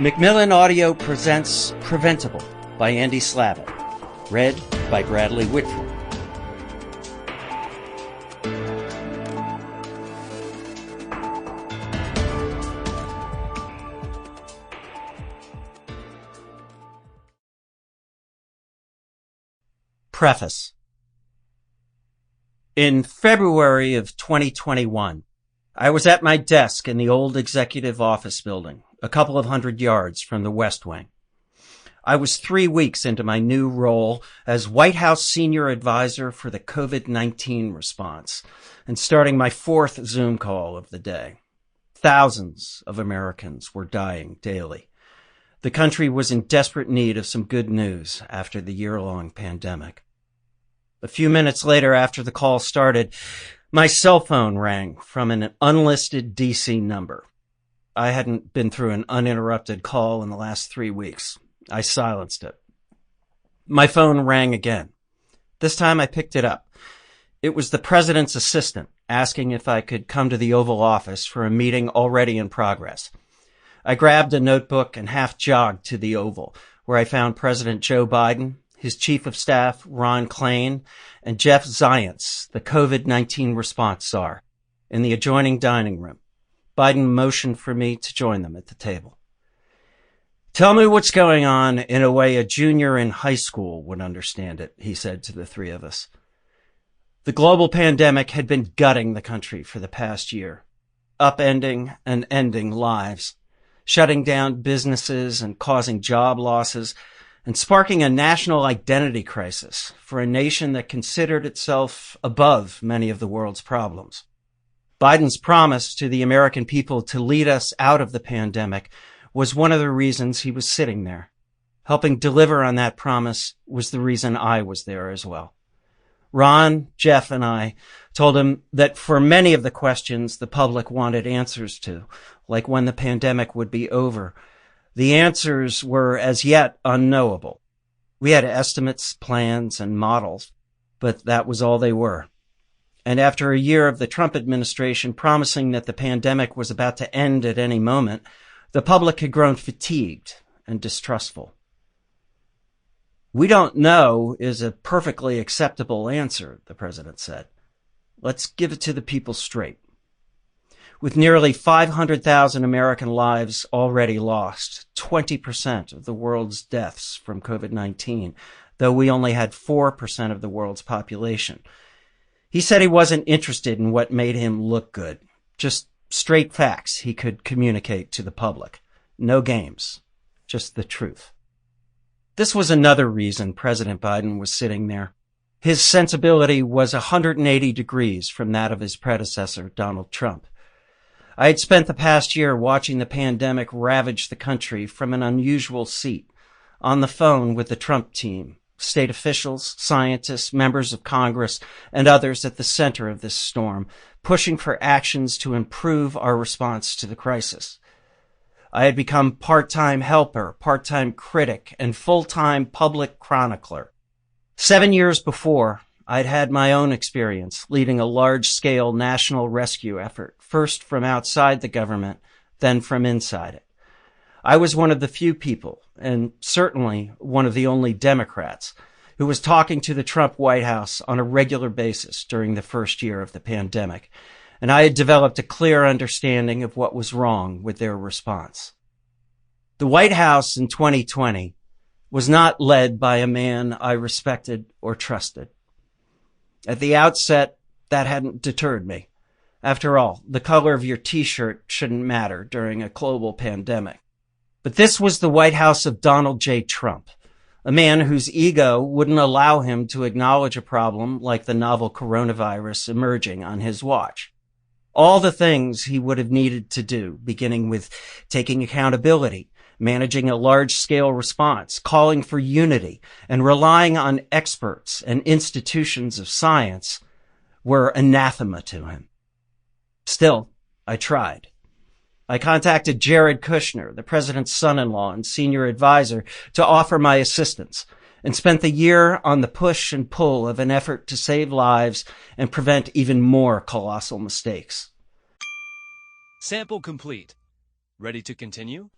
Macmillan Audio presents Preventable by Andy Slavitt, read by Bradley Whitford. Preface. In February of 2021, I was at my desk in the old executive office building, a couple of 100 yards from the West Wing. I was 3 weeks into my new role as White House Senior Advisor for the COVID-19 response and starting my 4th Zoom call of the day. Thousands of Americans were dying daily. The country was in desperate need of some good news after the year-long pandemic. A few minutes later, after the call started, my cell phone rang from an unlisted DC number. I hadn't been through an uninterrupted call in the last 3 weeks. I silenced it. My phone rang again. This time I picked it up. It was the president's assistant asking if I could come to the Oval Office for a meeting already in progress. I grabbed a notebook and half jogged to the Oval, where I found President Joe Biden, his chief of staff, Ron Klain, and Jeff Zients, the COVID-19 response czar, in the adjoining dining room. Biden motioned for me to join them at the table. "Tell me what's going on in a way a junior in high school would understand it," he said to the three of us. The global pandemic had been gutting the country for the past year, upending and ending lives, shutting down businesses and causing job losses, and sparking a national identity crisis for a nation that considered itself above many of the world's problems. Biden's promise to the American people to lead us out of the pandemic was one of the reasons he was sitting there. Helping deliver on that promise was the reason I was there as well. Ron, Jeff, and I told him that for many of the questions the public wanted answers to, like when the pandemic would be over, the answers were as yet unknowable. We had estimates, plans, and models, but that was all they were. And after a year of the Trump administration promising that the pandemic was about to end at any moment, the public had grown fatigued and distrustful. "We don't know" is a perfectly acceptable answer, the president said. "Let's give it to the people straight." With nearly 500,000 American lives already lost, 20% of the world's deaths from COVID-19, though we only had 4% of the world's population. He said he wasn't interested in what made him look good, just straight facts he could communicate to the public. No games, just the truth. This was another reason President Biden was sitting there. His sensibility was 180 degrees from that of his predecessor, Donald Trump. I had spent the past year watching the pandemic ravage the country from an unusual seat, on the phone with the Trump team, state officials, scientists, members of Congress, and others at the center of this storm, pushing for actions to improve our response to the crisis. I had become part-time helper, part-time critic, and full-time public chronicler. 7 years before, I'd had my own experience leading a large-scale national rescue effort, first from outside the government, then from inside it. I was one of the few people, and certainly one of the only Democrats, who was talking to the Trump White House on a regular basis during the first year of the pandemic, and I had developed a clear understanding of what was wrong with their response. The White House in 2020 was not led by a man I respected or trusted. At the outset, that hadn't deterred me. After all, the color of your T-shirt shouldn't matter during a global pandemic. But this was the White House of Donald J. Trump, a man whose ego wouldn't allow him to acknowledge a problem like the novel coronavirus emerging on his watch. All the things he would have needed to do, beginning with taking accountability, managing a large-scale response, calling for unity, and relying on experts and institutions of science, were anathema to him. Still, I tried. I contacted Jared Kushner, the president's son-in-law and senior advisor, to offer my assistance, and spent the year on the push and pull of an effort to save lives and prevent even more colossal mistakes. Sample complete. Ready to continue?